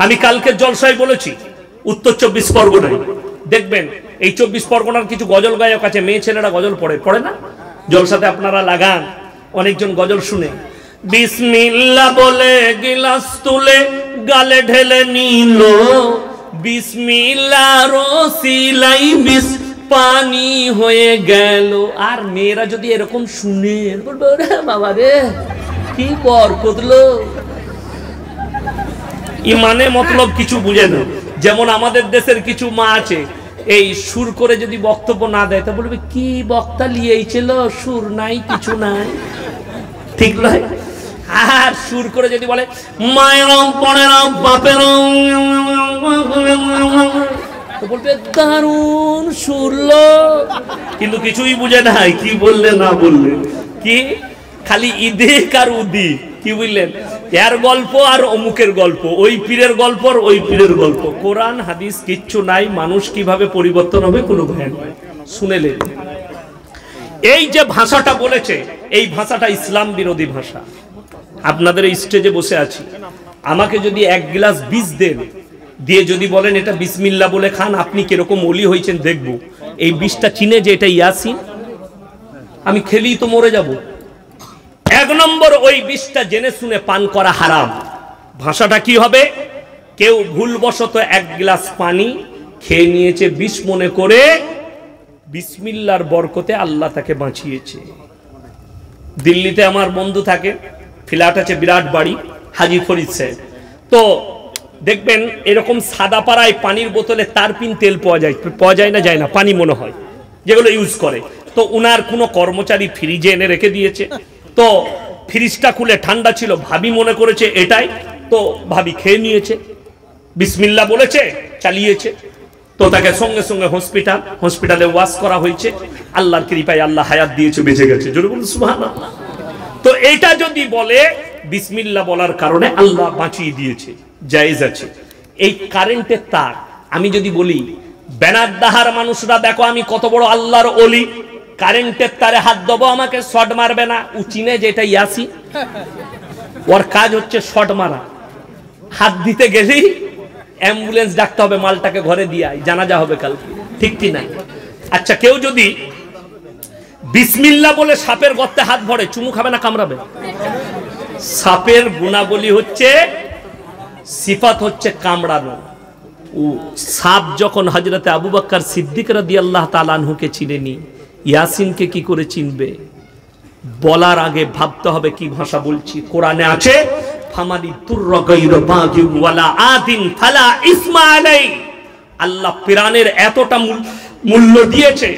আমি কালকে জলসায় বলেছি উত্তর 24 পরগনায় দেখবেন এই 24 পরগনার কিছু গজল গায়ক আছে, মেয়ে ছেলেরা গজল পড়ে না? জলসাতে আপনারা লাগান, অনেকজন গজল শুনে বিসমিল্লাহ বলে গিলাস তুলে গালে ঢেলে নিল, বিসমিল্লাহ রসিলাই বিস পানি হয়ে গেল। আর মেয়েরা যদি এরকম শুনে বলবে রে বাবা রে কি বরকত লো, ইমানে মতলব কিছু বুঝে না। যেমন আমাদের দেশের কিছু মা আছে, এই সুর করে যদি বক্তব্য না দেয় তা বলবে কি বক্তা লিয়েছিল, সুর নাই কিছু নাই, ঠিক নয়? আর সুর করে যদি বলে মায়ের পরের বাপের বলবে দারুণ শুনলো, কিন্তু কিছুই বুঝে নাই কি বললে না বললে, কি খালি ইদিক আর উদিক, কি বুঝলেন? এর গল্প আর অমুকের গল্প, ওই পীরের গল্প আর ওই পীরের গল্প, কোরআন হাদিস কিচ্ছু নাই। মানুষ কিভাবে পরিবর্তন হবে কোনো ভয় নয়। শুনেলেন এই যে ভাষাটা বলেছে, এই ভাষাটা ইসলাম বিরোধী ভাষা। আপনাদের এই স্টেজে বসে আছি, আমাকে যদি এক গ্লাস বীজ দেন, দিয়ে যদি বলেন এটা বিসমিল্লাহ বলে খান, আপনি কিরকম ওলি হয়েছেন দেখব। এই বীজটা চিনে যে এটা ইয়াসিন, আমি খেলেই তো মরে যাব। এক নম্বর, ওই বীজটা জেনে শুনে পান করা হারাম। ভাষাটা কি হবে? কেউ ভুলবশত এক গ্লাস পানি খেয়ে নিয়েছে বিষ মনে করে, বিসমিল্লাহর বরকতে আল্লাহ তাকে বাঁচিয়েছে। দিল্লিতে আমার বন্ধু থাকে, ফ্ল্যাট আছে, বিরাট বাড়ি, হাজি ফরিদ সাহেব। তো দেখবেন এরকম সাদা পাড়ায় পানির বোতলে তারপিন তেল পাওয়া যায় না যায় না, পানি মনে হয়, যেগুলো ইউজ করে। তো উনার কোনো কর্মচারী ফ্রিজে এনে রেখে দিয়েছে। তো ফ্রিজটা খুলে ঠান্ডা ছিল, ভাবি মনে করেছে এটাই, তো ভাবি খেয়ে নিয়েছে, বিসমিল্লাহ বলেছে, চালিয়েছে। তো তাকে সঙ্গে সঙ্গে হসপিটালে ওয়াশ করা হয়েছে। আল্লাহর কৃপায় আল্লাহ হায়াত দিয়েছে, বেঁচে গেছে। জোরে বলুন সুবহানাল্লাহ। তো এটা যদি বলে বিসমিল্লাহ বলার কারণে আল্লাহ বাঁচিয়ে দিয়েছে, জায়েজ আছে। এই কারেন্টের তার আমি যদি বলি বেনাদাহার মানুষরা দেখো আমি কত বড় আল্লাহর ওলি, কারেন্টের তারে হাত দেবো আমাকে শর্ট মারবে না। উচিনে যেটা ইয়াসি, ওর কাজ হচ্ছে শর্ট মারা। হাত দিতে গেলেই অ্যাম্বুলেন্স ডাকতে হবে, মালটাকে ঘরে দিয়ে জানাজা হবে কালকে, ঠিক কি না? আচ্ছা, কেউ যদি বিসমিল্লাহ বলে সাপের গর্তে হাত ভরে, চুমু খাবে না কামড়াবে? সাপের গুণাবলী হচ্ছে, সিফাত হচ্ছে কামড়ানো। ও সাপ যখন হযরতে আবু বকর সিদ্দিক রাদিয়াল্লাহু তাআলা আনহুকে চিনেনি, ইয়াসিনকে কি করে চিনবে? বলার আগে ভাবতে হবে কি ভাষা বলছি। কোরআনে আছে ফামানি তুররা গায়রা বাগি ওয়ালা আদিন ফালা ইসমা আলাই। আল্লাহ প্রাণের এতটা মূল্য দিয়েছে,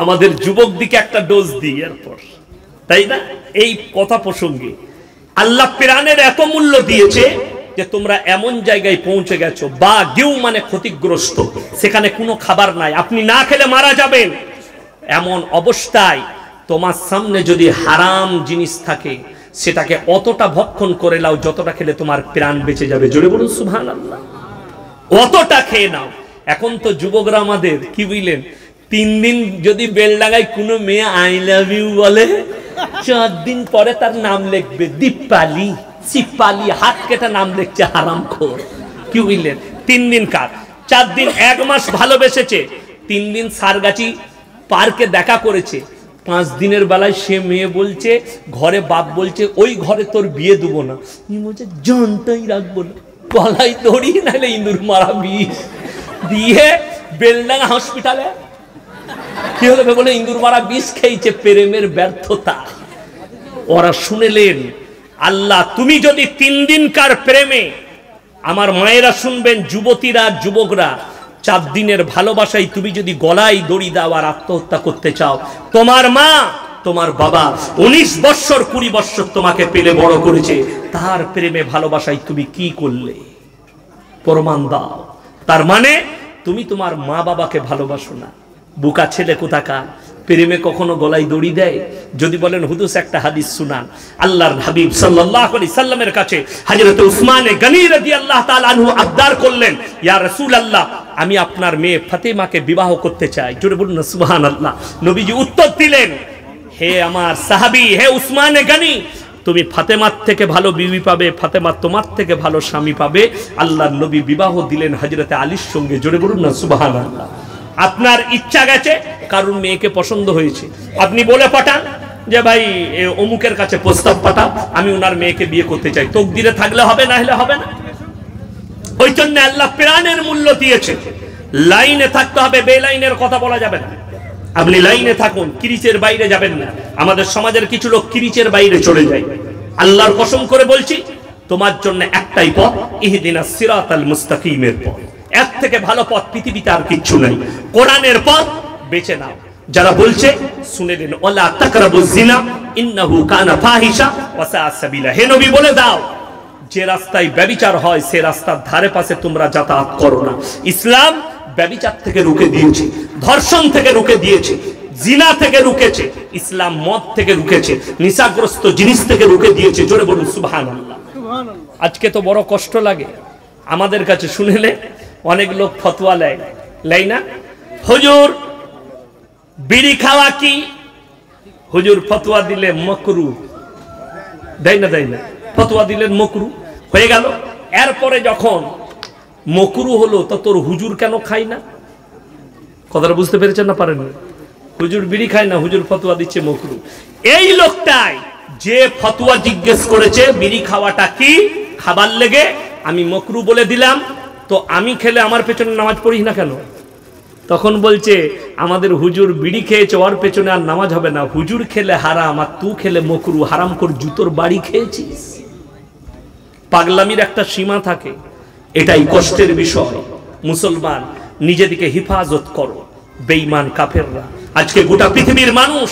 আমাদের যুবক দিকে একটা ডোজ দিই এরপর, তাই না? এই কথা প্রসঙ্গে আল্লাহ প্রাণের এত মূল্য দিয়েছে যে তোমরা এমন জায়গায় পৌঁছে গেছো, বা গিউ মানে ক্ষতিগ্রস্ত, সেখানে কোনো খাবার নাই, আপনি না খেলে মারা যাবেন। এমন অবস্থায় তোমার সামনে যদি হারাম জিনিস থাকে, সেটাকে অতটা ভক্ষণ করে নাও যতটা খেলে তোমার প্রাণ বেঁচে যাবে। জোরে বলুন সুবহানাল্লাহ। অতটা খেয়ে নাও। এখন তো যুবকরা আমাদের কি বুঝলেন, 3 দিন যদি বেলডাঙ্গায় কোনো মেয়ে আই লাভ ইউ বলে, 4 দিন পরে তার নাম লিখবে দীপালি, সিপালি, হাত কেটে নাম লিখছে হারামখোর, কি বুঝলেন? 3 দিন কার, 4 দিন, 1 মাস ভালোবেসেছে, 3 দিন সারগাছি পার্কে দেখা করেছে, 5 দিনের বেলায় সে মেয়ে বলছে, ঘরে বাপ বলছে ওই ঘরে তোর বিয়ে দেবো না, বলছে জানটাই রাখবো না, গলায় দড়ি নাহলে ইঁদুর মারা বিষ দিয়ে বেলডাঙ্গা হসপিটালে। কি হলো বলে? ইঁদুর মারা বিষ খেয়েছে, প্রেমের ব্যর্থতা। ওরা শুনেলেন আল্লাহ, তুমি যদি 3 দিনকার প্রেমে, আমার মায়েরা শুনবেন, যুবতীরা যুবকরা, 4 দিনের ভালোবাসায় তুমি যদি গলায় দড়ি দাও আর আত্মহত্যা করতে চাও, তোমার মা তোমার বাবা 19 বৎসর 20 বৎসর তোমাকে পেলে বড় করেছে, তার প্রেমে ভালোবাসায় তুমি কি করলে? প্রমাণ দাও। তার মানে তুমি তোমার মা বাবাকে ভালোবাসো না। বুকা ছেলে কোথাকার, প্রেমে কখনো গলায় দড়ি দেয়? যদি বলেন হুদুস একটা হাদিস শুনান। আল্লাহর হাবিব সাল্লাল্লাহু আলাইহি সাল্লামের কাছে হযরত উসমানে গনি রাদিয়াল্লাহু তাআলা আনহু আবদার করলেন, ইয়া রাসূলুল্লাহ, আমি আপনার মেয়ে ফাতেমাকে বিবাহ করতে চাই। জোরে বলুন না সুবহানাল্লাহ। নবীজি উত্তর দিলেন, হে আমার সাহাবী, হে উসমানে গনি, তুমি ফাতেমার থেকে ভালো বিবি পাবে, ফাতেমা তোমার থেকে ভালো স্বামী পাবে। আল্লাহর নবী বিবাহ দিলেন হযরতে আলীর সঙ্গে। জোরে বলুন না সুবহানাল্লাহ। আপনার ইচ্ছা গেছে, কারণ মেয়েকে পছন্দ হয়েছে, আপনি বলে পাঠান যে ভাই অমুকের কাছে প্রস্তাব পাঠাও, আমি ওনার মেয়েকে বিয়ে করতে চাই। তকদিরে থাকলে হবে, না হলে হবে না। ওই জন্য আল্লাহ প্রাণের মূল্য দিয়েছে। লাইনে থাকতে হবে, বেলাইনের কথা বলা যাবে না। আপনি লাইনে থাকুন, কিরিচের বাইরে যাবেন না। আমাদের সমাজের কিছু লোক কিরিচের বাইরে চলে যায়। আল্লাহর কসম করে বলছি, তোমার জন্য একটাই পথ, ইহদিনাস সিরাতাল মুস্তাকিমের পথ। এর থেকে ভালো পথ পৃথিবীতে আর কিচ্ছু নাই। কোরআনের পথ বেছে নাও। যারা বলছে শুনে নিন, ওয়ালা তাকরাবুজ জিনা ইন্নাহু কানা ফাহিশা ওয়া সাআ সাবিলা। হে নবী বলে দাও, যে রাস্তায় ব্যভিচার হয় সে রাস্তার ধারে পাশে তোমরা যাতায়াত করো না। ইসলাম ব্যভিচার থেকে রুখে দিয়েছে, ধর্ষণ থেকে রুখে দিয়েছে, জিনা থেকে রুকেছে, ইসলাম মদ থেকে রুকেছে, নিশাগ্রস্ত জিনিস থেকে রুখে দিয়েছে। জোরে বলুন সুবহানাল্লাহ। আজকে তো বড় কষ্ট লাগে আমাদের কাছে শুনেলে, অনেক লোক ফতোয়া লেয় না, হুজুর বিড়ি খাওয়া কি? হুজুর ফতোয়া দিলে মাকরু, দেয় না, ফতোয়া দিলেন মাকরু হয়ে গেল। এরপরে যখন মাকরু হলো, তো তোর হুজুর কেন খাই না? কথাটা বুঝতে পেরেছেন না? পারেন? হুজুর বিড়ি খায় না, হুজুর ফতোয়া দিচ্ছে মাকরু। এই লোকটাই যে ফতোয়া জিজ্ঞেস করেছে বিড়ি খাওয়াটা কি খাবার লেগে, আমি মাকরু বলে দিলাম, তো আমি খেলে আমার পেছনে নামাজ পড়িস না কেন? তখন বলছে আমাদের হুজুর বিড়ি খেয়েছে, ওর পেছনে আর নামাজ হবে না। হুজুর খেলে হারাম, আর তু খেলে মাকরু। হারাম কর জুতোর বাড়ি খেয়েছিস। পাগলামির একটা সীমা থাকে, এটাই কষ্টের বিষয়। মুসলমান নিজেদিকে হিফাজত করো। বেঈমান কাফেররা আজকে গোটা পৃথিবীর মানুষ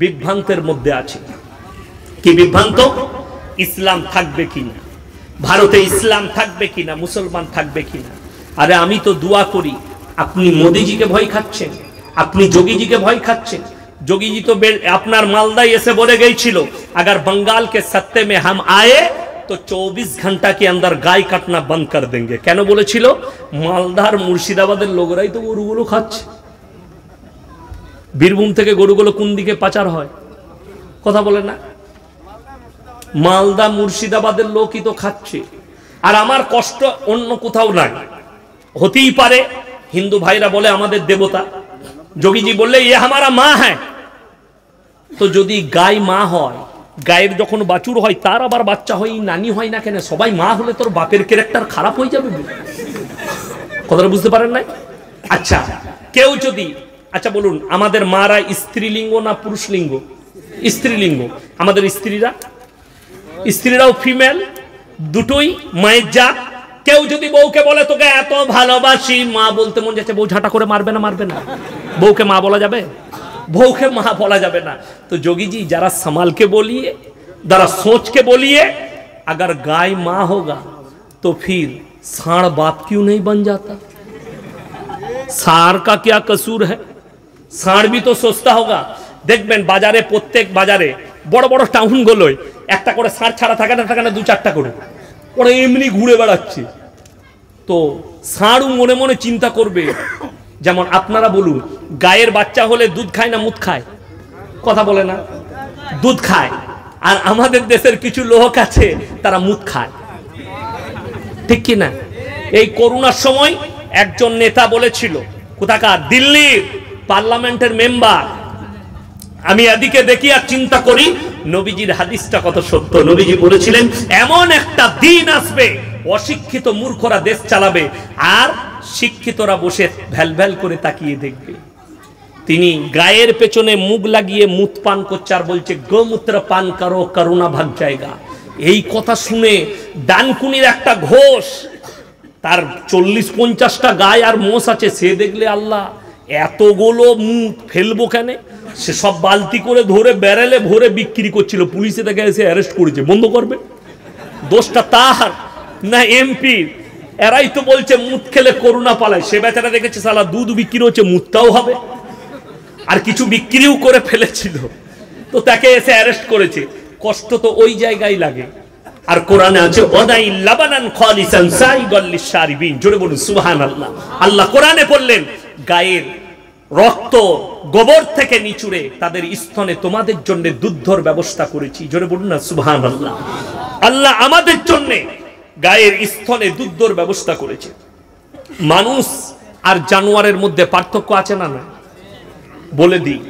বিভ্রান্তের মধ্যে আছে। কি বিভ্রান্ত? ইসলাম থাকবে কিনা, ভারতে ইসলাম থাকবে কিনা, মুসলমান থাকবে কিনা। আরে আমি তো দোয়া করি, আপনি মোদিজিকে ভয় খাচ্ছেন, আপনি যোগীজিকে ভয় খাচ্ছেন। যোগীজি তো আপনার মালদায় এসে বলে গিয়েছিল, अगर बंगाल के सत्ते में हम आए तो 24 घंटा के अंदर गाय काटना बंद कर देंगे। কেন বলেছিল? মালদার মুর্শিদাবাদের লোকরাই তো গরুগুলো খাচ্ছে। বীরভূম থেকে গরুগুলো কোন দিকে পাচার হয়? কথা বলে না? মালদা মুর্শিদাবাদের লোকই তো খাচ্ছে। আর আমার কষ্ট অন্য কোথাও নাই। হতেই পারে হিন্দু ভাইরা বলে আমাদের দেবতা, যোগীজি বললে এ হামারা মা হ্যাঁ। তো যদি গাই মা হয়, গায়ের যখন বাছুর হয় তার আবার বাচ্চা হয়, নানি হয় না কেন? সবাই মা হলে তোর বাপের ক্যারেক্টার খারাপ হয়ে যাবে। কথাটা বুঝতে পারেন নাই? আচ্ছা কেউ যদি, আচ্ছা বলুন, আমাদের মারা স্ত্রীলিঙ্গ না পুরুষলিঙ্গ? স্ত্রীলিঙ্গ। আমাদের স্ত্রীরাও ফিমেল, দুটোই মায়ের জাত। কেউ যদি বউকে বলে তোকে এত ভালোবাসি, মা বলতে মন যাচ্ছে, বউ ঝাঁটা করে মারবে না? বউকে মা বলা যাবে? বউকে মা বলা যাবে না। तो जोगी जी जरा संभाल के बोलिए, जरा सोच के बोलिए। अगर गाय माँ होगा तो फिर सांड बाप क्यों नहीं बन जाता? सांड का क्या कसूर है? सांड भी तो सोचता होगा। দেখবেন বাজারে, প্রত্যেক বাজারে বড় বড় টাউন গুলোয় একটা করে ষাঁড় ছাড়া থাকে না, দু চারটা করে ওরা এমনি ঘুরে বেড়াচ্ছে। তো ষাঁড়ও মনে মনে চিন্তা করবে, যেমন আপনারা বলুন, গায়ের বাচ্চা হলে দুধ খায় না মুত খায়? কথা বলে না? দুধ খায়। আর আমাদের দেশের কিছু লোক আছে তারা মুত খায়, ঠিক কি না? এই করোনার সময় একজন নেতা বলেছিল, কোথাকার দিল্লির পার্লামেন্টের মেম্বার, আমি এদিকে দেখি আর চিন্তা করি নবীজির হাদিসটা কত সত্য। নবীজি বলেছিলেন এমন একটা দিন আসবে অশিক্ষিত মূর্খরা দেশ চালাবে আর শিক্ষিতরা বসে ভ্যাল ভ্যাল করে তাকিয়ে দেখবে। তিনি গায়ের পেছনে মুখ লাগিয়ে মুত পান করছে আর বলছে গোমূত্র পান করো, করোনা ভাগ জায়গা। এই কথা শুনে ডানকুনির একটা ঘোষ, তার 40-50টা গায় আর মোষ আছে, সে দেখলে আল্লাহ এতগুলো মুত ফেলবো কেন? সে সব বালতি করে ধরে ব্যারেলে ভরে বিক্রি করছিল। পুলিশে তাকে এসে অ্যারেস্ট করেছে। বন্ধ করবে? দোষটা তার না এমপি? এরাই তো বলছে মুত খেলে করোনা পালায়। সে বেচারা দেখেছে সালা দুধ বিক্রি হচ্ছে, মুতটাও হবে। আর কিছু বিক্রিও করে ফেলেছিল, তো তাকে এসে অ্যারেস্ট করেছে। কষ্ট তো ওই জায়গায় লাগে। আর কোরআনে আছে ওয়াদাই লাবানান খালিসান সাইগাল লিশারিবিন। জোরে বলুন সুবহানাল্লাহ। আল্লাহ কোরআনে বললেন গায়ের রক্ত গোবর থেকে নিচুড়ে তাদের স্তনে তোমাদের জন্য দুধর ব্যবস্থা করেছি। জোরে বলুন না সুবহানাল্লাহ। আল্লাহ আমাদের জন্য গায়ের স্তনে দুধর ব্যবস্থা করেছে। মানুষ আর জানোয়ারের মধ্যে পার্থক্য আছে না? না, বলে দিই।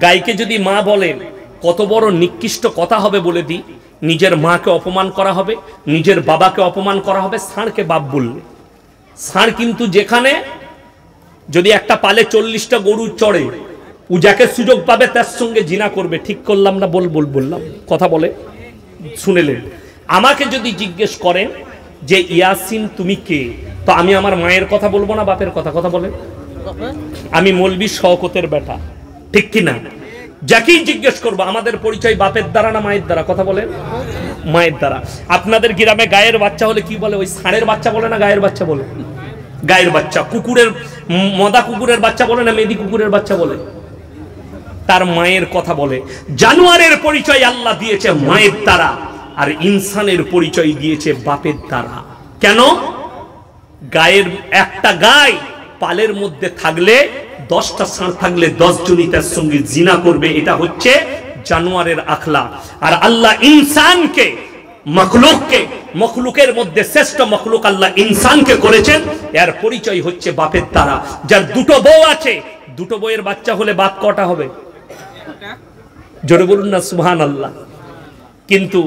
গাইকে যদি মা বলেন, কত বড় নিকৃষ্ট কথা হবে বলে দিই। নিজের মাকে অপমান করা হবে, নিজের বাবাকে অপমান করা হবে ষাঁড়কে বাপ বললে। ষাঁড় কিন্তু যেখানে যদি একটা পালে 40টা গরু চড়ে, ও যাকে সুযোগ পাবে তার সঙ্গে জিনা করবে। ঠিক করলাম না? বললাম কথা বলে শুনেলেন। আমাকে যদি জিজ্ঞেস করেন যে ইয়াসিন তুমি কে, তো আমি আমার মায়ের কথা বলবো না বাপের কথা? কথা বলে আমি মৌলবি শওকতের বেটা, ঠিক কিনা? যাকেই জিজ্ঞেস করবো আমাদের পরিচয় বাপের দ্বারা না মায়ের দ্বারা? কথা বলেন মায়ের দ্বারা। আপনাদের গ্রামে গায়ের বাচ্চা হলে কি বলে? ওই ষাঁড়ের বাচ্চা বলে না গায়ের বাচ্চা বলে? গায়ের বাচ্চা। কুকুরের মদা কুকুরের বাচ্চা বলে না মেদি কুকুরের বাচ্চা বলে? তার মায়ের কথা বলে। জানোয়ারের পরিচয় আল্লাহ দিয়েছে মায়ের দ্বারা, আর ইনসানের পরিচয় দিয়েছে বাপের দ্বারা। কেন? গায়ের একটা গায় পালের মধ্যে থাকলে 10টা ষাঁড় থাকলে 10 জনই তার সঙ্গে জিনা করবে। এটা হচ্ছে জানোয়ারের আখলাক। আর আল্লাহ ইনসানকে, মখলুকের মধ্যে শ্রেষ্ঠ মখলুক আল্লাহ ইনসানকে করেছেন, এর পরিচয় হচ্ছে বাপের দ্বারা। যার দুটো বউ আছে, দুটো বউয়ের বাচ্চা হলে বাপ কটা হবে? জোরে বলুন না সুবহানাল্লাহ। কিন্তু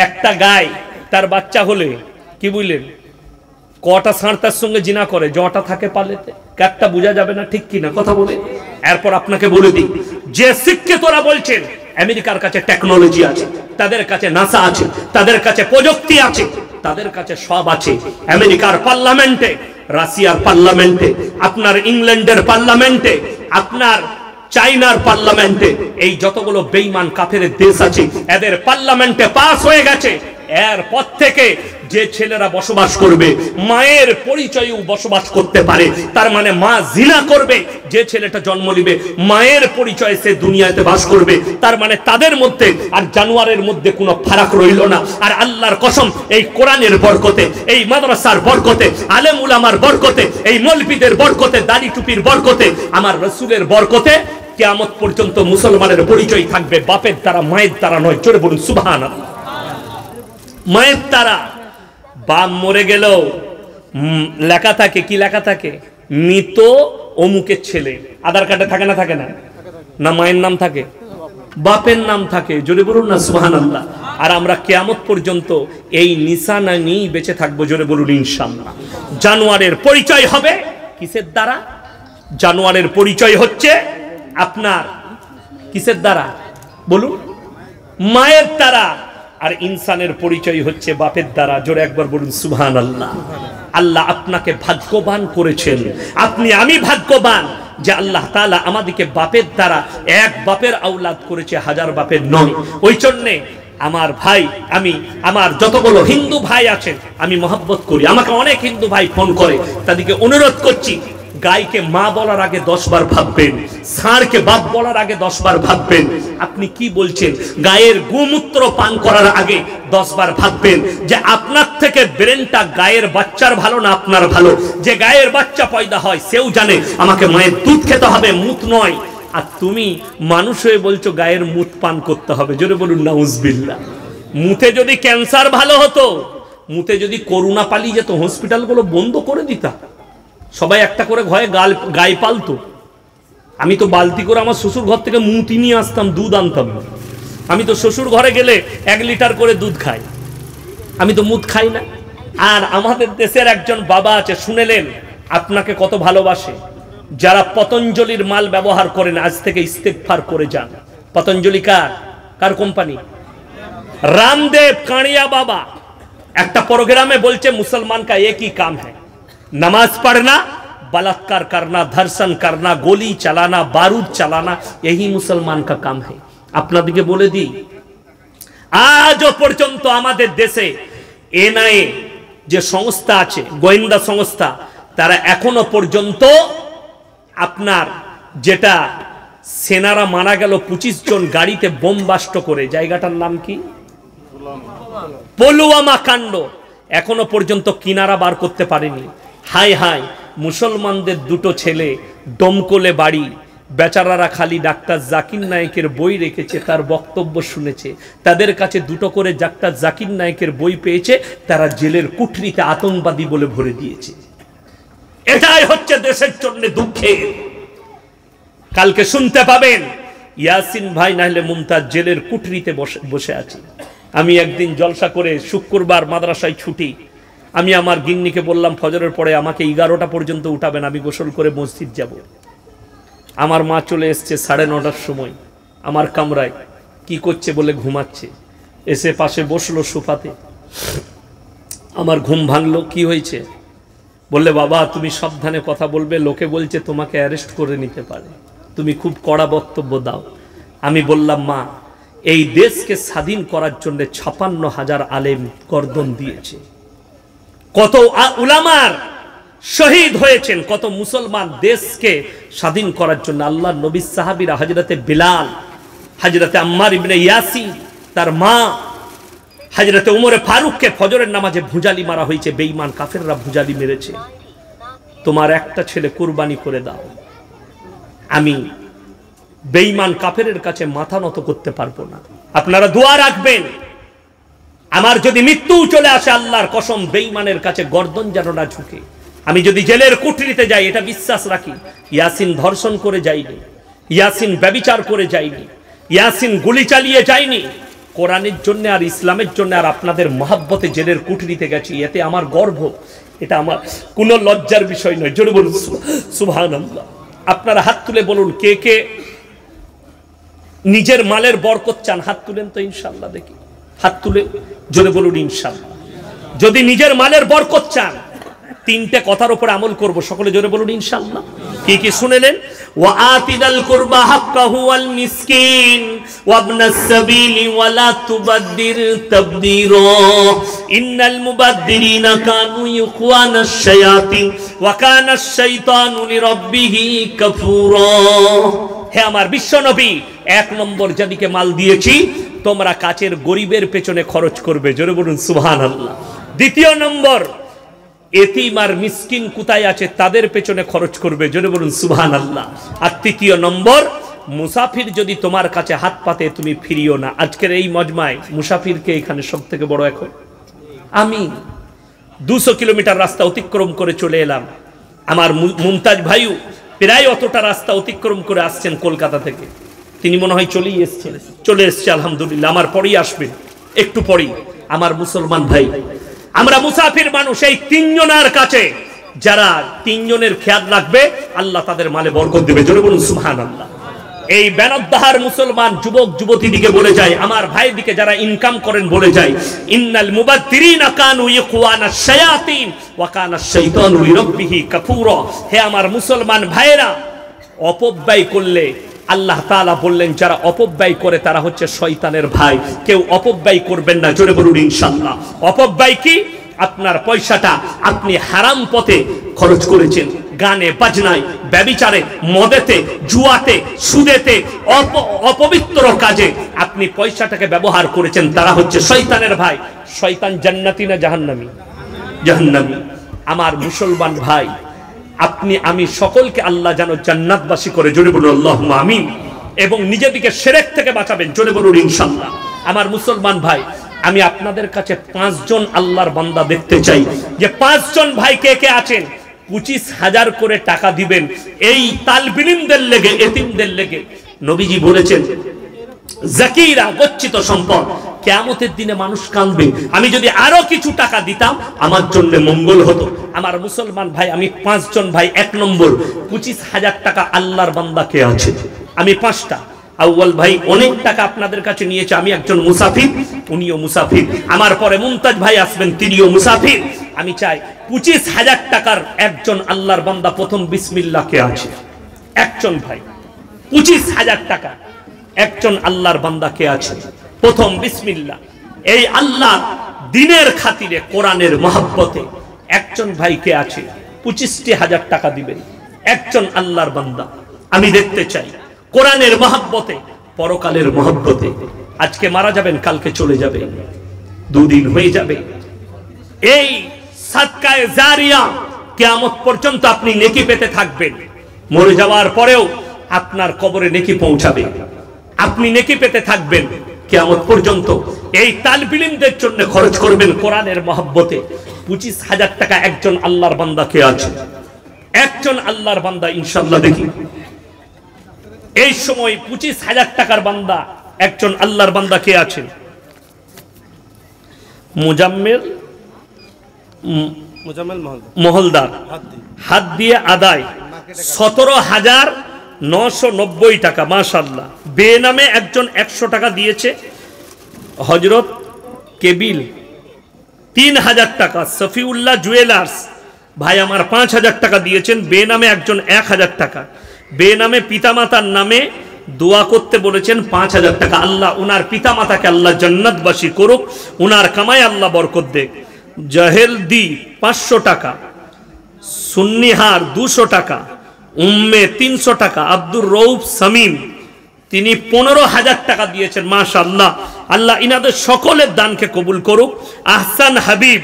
একটা গায় তার বাচ্চা হলে কি বুঝলেন, কটা ষাঁড় তার সঙ্গে জিনা করে? জটা থাকে পালেতে, একটা বোঝা যাবে না, ঠিক কিনা? কথা বলে। এরপর আপনাকে বলে দিই, যে শিক্ষিতরা বলছেন আমেরিকার কাছে টেকনোলজি আছে, তাদের কাছে নাসা আছে, তাদের কাছে প্রযুক্তি আছে, তাদের কাছে সব আছে। আমেরিকার পার্লামেন্টে, রাশিয়ার পার্লামেন্টে, আপনার ইংল্যান্ডের পার্লামেন্টে, আপনার চাইনার পার্লামেন্টে, এই যতগুলো বেঈমান কাফের দেশ আছে এদের পার্লামেন্টে পাস হয়ে গেছে। এরপর থেকে যে ছেলেরা বসবাস করবে মায়ের পরিচয়েও বসবাস করতে পারে। তার মানে মা জিনা করবে, যে ছেলেটা জন্ম নিবে মায়ের পরিচয়ে সে দুনিয়াতে বাস করবে। তার মানে তাদের মধ্যে আর জানোয়ারের মধ্যে কোনো ফারাক রইল না। আর আল্লাহর কসম, এই কোরআনের বরকতে, এই মাদ্রাসার বরকতে, আলেম উলামার বরকতে, এই মৌলবীদের বরকতে, দাড়ি টুপির বরকতে, আমার রাসূলের বরকতে কিয়ামত পর্যন্ত মুসলমানের পরিচয় থাকবে বাপের দ্বারা, মায়ের দ্বারা নয়। জোরে বলুন সুবহানাল্লাহ। মায়ের দ্বারা। বাপ মরে গেলেও লেখা থাকে, কি লেখা থাকে? মৃত অমুকের ছেলে। আধার কার্ডে থাকে না? থাকে না? না মায়ের নাম থাকে, বাপের নাম থাকে। জোরে বলুন না সুবহানাল্লাহ। আর আমরা কিয়ামত পর্যন্ত এই নিশানা নিয়েই বেঁচে থাকবো। জোরে বলুন ইনশাআল্লাহ। জানোয়ারের পরিচয় হবে কিসের দ্বারা? জানোয়ারের পরিচয় হচ্ছে আপনার কিসের দ্বারা? বলুন, মায়ের দ্বারা। আর ইনসানের পরিচয় হচ্ছে বাপের দ্বারা। জোরে একবার বলুন সুবহানাল্লাহ। আল্লাহ আপনাকে ভাগ্যবান করেছেন, আপনি আমি ভাগ্যবান যে আল্লাহ তাআলা আমাদেরকে বাপের দ্বারা, এক বাপের আওলাদ করেছে, হাজার বাপের নয়। ওই জন্যে আমার ভাই, আমি আমার যতগুলো হিন্দু ভাই আছেন আমি মহব্বত করি। আমাকে অনেক হিন্দু ভাই ফোন করে, তাদেরকে অনুরোধ করছি, গাইকে মা বলার আগে 10 বার ভাববেন, ষাঁড়কে বাপ বলার আগে 10 বার ভাববেন। আপনি কি বলছেন? গায়ের গোমূত্র পান করার আগে 10 বার ভাববেন যে আপনার থেকে ব্রেনটা গায়ের বাচ্চার ভালো না আপনার ভালো। যে গায়ের বাচ্চা পয়দা হয় সেও জানে আমাকে মায়ের দুধ খেতে হবে, মুত নয়। আর তুমি মানুষ হয়ে বলছো গায়ের মুত পান করতে হবে। জোরে বলুন নাউজুবিল্লাহ। মুতে যদি ক্যান্সার ভালো হতো, মুতে যদি করোনা পালিয়ে যেত, হসপিটালগুলো বন্ধ করে দিতা, সবাই একটা করে ঘরে গাই পালতো। আমি তো বালতি করে আমার শ্বশুর ঘর থেকে মুতি নিয়ে আসতাম, দুধ আনতাম। আমি তো শ্বশুর ঘরে গেলে 1 লিটার করে দুধ খাই, আমি তো মুত খাই না। আর আমাদের দেশের একজন বাবা আছে, শুনেলেন আপনাকে কত ভালোবাসে। যারা পতঞ্জলির মাল ব্যবহার করেন আজ থেকে ইস্তেগফার করে যান। পতঞ্জলি কার কোম্পানি? রামদেব কাঁড়িয়া বাবা একটা প্রোগ্রামে বলছে मुसलमान का एक ही काम है, नमाज पढ़ना, बलात्कार करना, धर्षण करना, गोली चलाना, बारूद चलाना, यही मुसलमान का काम है। আপনাদেরকে বলে দিই, আজও পর্যন্ত আমাদের দেশে এনআইএ যে সংস্থা আছে, গোয়েন্দা সংস্থা, তারা এখনো পর্যন্ত আপনার যেটা সেনারা মারা গেল 25 জন গাড়িতে বোম বাস্ট করে, জায়গাটার নাম কি? পুলওয়ামা কাণ্ড, এখনো পর্যন্ত কিনারা বার করতে পারেনি। হাই হাই, মুসলমানদের দুটো ছেলে ডমকলে বাড়ি, বেচারারা খালি ডাক্তার জাকির নায়েকের বই রেখেছে, তার বক্তব্য শুনেছে, তাদের কাছে দুটো করে ডাক্তার জাকির নায়েকের বই পেয়েছে, তারা জেলের কুঠরিতে আতঙ্কবাদী বলে ভরে দিয়েছে। এটাই হচ্ছে দেশের জন্য দুঃখের। কালকে শুনতে পাবেন ইয়াসিন ভাই নাহলে মুমতাজ জেলের কুঠরিতে বসে আছে। আমি একদিন জলসা করে শুক্রবার মাদ্রাসায় ছুটি, আমি আমার গিন্নিকে বললাম ফজরের পরে আমাকে 11টা পর্যন্ত উঠাবেন, আমি গোসল করে মসজিদ যাব। আমার মা চলে এসছে 9:30টার সময় আমার কামরায়, কি করছে বলে ঘুমাচ্ছে, এসে পাশে বসলো সোফাতে। আমার ঘুম ভাঙলো, কি হয়েছে বললে, বাবা তুমি সাবধানে কথা বলবে, লোকে বলছে তোমাকে অ্যারেস্ট করে নিতে পারে, তুমি খুব কড়া বক্তব্য দাও। আমি বললাম, মা এই দেশকে স্বাধীন করার জন্য 56,000 আলেম গর্দন দিয়েছে, কত উলামার শহীদ হয়েছেন, কত মুসলমান দেশকে স্বাধীন করার জন্য। আল্লাহর নবী সাহাবীরা, হযরতে বিলাল, হযরতে আম্মার ইবনে ইয়াসির, তার মা হযরতে উমরে ফারুককে ফজরের নামাজে ভুজালি মারা হয়েছে, বেঈমান কাফেররা ভুজালি মেরেছে। তোমার একটা ছেলে কুরবানি করে দাও, আমি বেঈমান কাফেরের কাছে মাথা নত করতে পারবো না। আপনারা দোয়া রাখবেন, আমার যদি মৃত্যু চলে আসে আল্লাহর কসম বেঈমানের কাছে গর্দন যেন না ঝুঁকে। আমি যদি জেলের কুঠরিতে যাই এটা বিশ্বাস রাখি, ইয়াসিন ধর্ষণ করে যায়নি, ইয়াসিন ব্যভিচার করে যায়নি, ইয়াসিন গুলি চালিয়ে যায়নি, কোরআনের জন্য আর ইসলামের জন্য আর আপনাদের মহাব্বতে জেলের কুঠরিতে গেছি, এতে আমার গর্ব, এটা আমার কোনো লজ্জার বিষয় নয়। জোরে বলুন সুবহানাল্লাহ। আপনারা হাত তুলে বলুন কে কে নিজের মালের বরকত চান, হাত তুলেন তো ইনশাআল্লাহ দেখি, হাত তুলে জোরে বলুন ইনশাআল্লাহ। যদি নিজের মালের বরকত চান, 3টে কথার উপর আমল করব, সকলে জোরে বলুন ইনশাআল্লাহ। কি কি শুনেলেন? ওয়া আতিদাল কুরবা হাক্কাহু ওয়াল মিসকিন ওয়া ইবনাস সাবিলি ওয়া লা তুবাদদির তাবদীরা ইন্নাল মুবাদদিরিনা কানু ইখওয়ানাশ শায়াতিন ওয়া কানাশ শাইতানু লিরাব্বিহি কাফুরা। হে আমার বিশ্ব নবী, 1 নম্বর যেদিকে মাল দিয়েছি তোমরা কাছের গরিবের পেছনে খরচ করবে, জোরে বলুন সুবহানাল্লাহ। 2 নম্বর, এতিম আর মিসকিন কোথায় আছে তাদের পেছনে খরচ করবে, জোরে বলুন সুবহানাল্লাহ। আর 3 নম্বর, মুসাফির যদি তোমার কাছে হাত পাতে তুমি ফিরিও না। আজকের এই মজমায় মুসাফিরকে এখানে সবথেকে বড়, এখন আমি 200 কিলোমিটার রাস্তা অতিক্রম করে চলে এলাম, আমার মুমতাজ ভাইও প্রায় অতটা রাস্তা অতিক্রম করে আসছেন কলকাতা থেকে, তিনি মনে হয় চলে এসছে আলহামদুলিল্লাহ, আমার পরেই আসবেন একটু পরেই। আমার মুসলমান ভাই, আমরা মুসাফির মানুষ, এই 3 জনের কাছে যারা 3 জনের খেয়াল রাখবে আল্লাহ তাদের মালে বরকত দেবে, জোরে বলুন সুবহানাল্লাহ। এই বেনদ্দাহার মুসলমান যুবক যুবতী দিকে বলে যায়, আমার ভাই দিকে যারা ইনকাম করেন বলে যায়, ইন্নাল মুবাদদিরিনা কানু ইখওয়ানাশ শায়াতিন ওয়া কানাশ শাইতানু লিরাব্বিহি কাফুরা। হে আমার মুসলমান ভাইরা, অপব্যয় করলে আল্লাহ তাআলা বললেন যারা অপব্যয় করে তারা হচ্ছে শয়তানের ভাই, কেউ অপব্যয় করবেন না, জোরে বলুন ইনশাআল্লাহ। অপব্যয় কি? আপনার পয়সাটা আপনি হারাম পথে খরচ করেছেন, গানে বাজনায়, ব্যভিচারে, মদেতে, জুয়াতে, সুদেতে, অপবিত্র কাজে আপনি পয়সাটাকে ব্যবহার করেছেন, তারা হচ্ছে শয়তানের ভাই। শয়তান জান্নাতি না জাহান্নামী? জাহান্নামী। আমার মুসলমান ভাই, আপনি আমি সকলকে আল্লাহ যেন জান্নাতবাসী করে, জোরে বলুন আল্লাহুম্মা আমিন। এবং নিজেদিকে শিরক থেকে বাঁচাবেন, জোরে বলুন ইনশাআল্লাহ। আমার মুসলমান ভাই, আমি আপনাদের কাছে 5 জন আল্লাহর বান্দা দেখতে চাই, যে 5 জন ভাই কে কে আছেন 25,000 করে টাকা দিবেন এই তালবিলিমদের লেগে, এতিমদের লেগে। নবীজি বলেছেন জাকিরা গচ্ছিত সম্পদ, কিয়ামতের দিনে মানুষ কাঁদবে, আমি যদি আরো কিছু টাকা দিতাম আমার জন্য মঙ্গল হতো। আমার মুসলমান ভাই, আমি 5 জন ভাই। 1 নম্বর, 25,000 টাকা আল্লাহর বান্দা কে আছে? আমি 5টা। আউয়াল ভাই অনেক টাকা আপনাদের কাছে নিয়েছে, আমি একজন মুসাফির, উনিও মুসাফির। আমার পরে মুমতাজ ভাই আসবেন, তিনিও মুসাফির। আমি চাই 25,000 টাকার একজন আল্লাহর বান্দা প্রথম বিসমিল্লাহ কে আছে? একজন ভাই। 25,000 টাকা একজন আল্লাহর বান্দা কে আছে? প্রথম বিসমিল্লাহ। এই আল্লাহ দিনের খাতিরে, কোরআনের মহব্বতে একজন ভাই কে আছে? 25,000 টাকা দিবেন একজন আল্লাহর বান্দা। আমি দেখতে চাই কোরআনের মহব্বতে, পরকালের মহব্বতে। আজকে মারা যাবেন, কালকে চলে যাবে, 2 দিন হয়ে যাবে। এই সাদকায়ে জারিয়া কিয়ামত পর্যন্ত আপনি নেকি পেতে থাকবেন। মরে যাওয়ার পরেও আপনার কবরে নেকি পৌঁছাবে, আপনি নেকি পেতে থাকবেন কিয়ামত পর্যন্ত। এই তালিবে ইলমদের জন্য খরচ করবেন কোরআনের মহব্বতে। 25,000 টাকা একজন আল্লাহর বান্দা কে আছে? একজন আল্লাহর বান্দা ইনশাআল্লাহ দেখি এই সময় 25,000 টাকার বান্দা, একজন আল্লাহর বান্দা কে আছেন? মুজাম্মেল মহলদার হাত দিয়ে আদায় 17,990 টাকা, মাশাআল্লাহ। বেনামে একজন 100 টাকা দিয়েছে, হযরত কেবিল 3,000 টাকা। সফিউল্লাহ জুয়েলার্স ভাই আমার 5,000 টাকা দিয়েছেন। বেনামে একজন 1,000 টাকা। বেনামে পিতামাতার নামে দোয়া করতে বলেছেন 5,000 টাকা। আল্লাহ উনার পিতামাতাকে আল্লাহ জান্নাতবাসী করুক, উনার কামায় আল্লাহ বরকত দেখ। জাহেল দি 500 টাকা। সুন্নিহার 200 টাকা। উম্মে 300 টাকা। আব্দুর রৌফ সামিম তিনি 15,000 টাকা দিয়েছেন, মাশাআল্লাহ। আল্লাহ ইনাদের সকলের দানকে কবুল করুক। আহসান হাবিব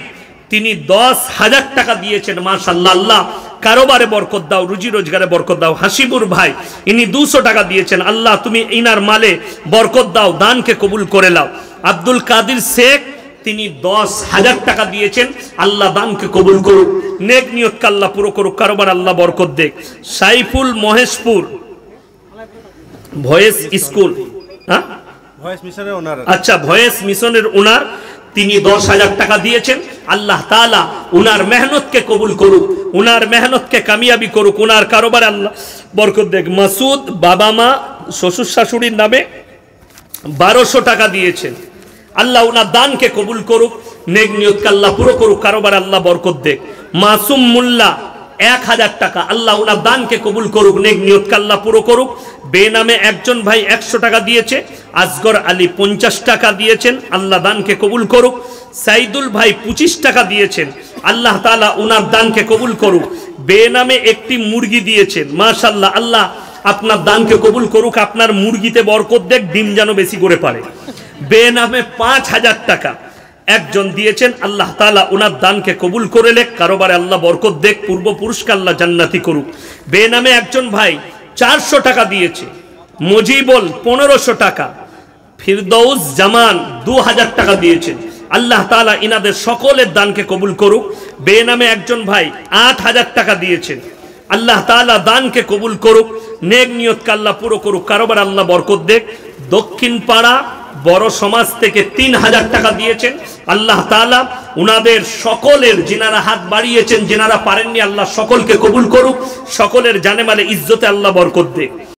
তিনি 10,000 টাকা দিয়েছেন, মাশাআল্লাহ। আল্লাহ কারোবারে বরকত দাও, রুজি রোজগারে বরকত দাও। হাসিবুর ভাই ইনি 200 টাকা দিয়েছেন, আল্লাহ তুমি ইনার মালে বরকত দাও, দানকে কবুল করে নাও। আব্দুল কাদির শেখ তিনি 10,000 টাকা দিয়েছেন, আল্লাহ দানকে কবুল করুক, নেক নিয়তকে আল্লাহ পুরো করুক, কারোবার আল্লাহ বরকত দেখ। সাইফুল মহেশপুর ভয়েস স্কুল, হ্যাঁ ভয়েস মিশনের ওনার, আচ্ছা ভয়েস মিশনের ওনার, তিনি 10,000 টাকা দিয়েছেন। আল্লাহ তাআলা উনার মেহনতকে কবুল করুক, উনার মেহনতকে কামিয়াবি করুক, উনার কারোবার আল্লাহ বরকত দেখ। মাসুদ বাবা মা শ্বশুর শাশুড়ির নামে 1200 টাকা দিয়েছেন, আল্লাহ উনার দানকে কবুল করুক, নেক নিয়তকে আল্লাহ পুরো করুক, কারোবার আল্লাহ বরকত দেখ। মাসুম মোল্লা 1,000 টাকা, আল্লাহ উনার দানকে কবুল করুক, নেক নিয়তকে আল্লাহ পুরো করুক। বেনামে একজন ভাই 100 টাকা দিয়েছে। আসগর আলী 50 টাকা দিয়েছেন, আল্লাহ দানকে কবুল করুক। সাইদুল ভাই 25 টাকা দিয়েছেন, আল্লাহ তাআলা উনার দানকে কবুল করুক। বেনামে একটি মুরগি দিয়েছেন, মাশাআল্লাহ, আল্লাহ আপনার দানকে কবুল করুক, আপনার মুরগিতে বরকত দেখ, ডিম যেন বেশি করে পারে। বেনামে 5,000 টাকা একজন দিয়েছেন, আল্লাহ তাআলা উনার দানকে কবুল করে লেখ, কারোবারে আল্লাহ বরকত দেখ, পূর্বপুরুষকে আল্লাহ জান্নাতি করুক। বেনামে একজন ভাই 400 টাকা দিয়েছে। মজিবুল 1500 টাকা। ফিরদৌস জামান 2,000 টাকা দিয়েছেন, আল্লাহ তাআলা ইনাদের সকলের দানকে কবুল করুক। বেনামে একজন ভাই 8,000 টাকা দিয়েছেন, আল্লাহ তাআলা দানকে কবুল করুক, নেক নিয়তকে আল্লাহ পুরো করুক, কারোবার আল্লাহ বরকত দেখ। দক্ষিণ পাড়া বড় সমাজ থেকে 3,000 টাকা দিয়েছেন, আল্লাহ তাআলা উনাদের সকলের, যিনারা হাত বাড়িয়েছেন, যিনারা পারেননি, আল্লাহ সকলকে কবুল করুক, সকলের জানে মালে ইজ্জতে আল্লাহ বরকত দেখ।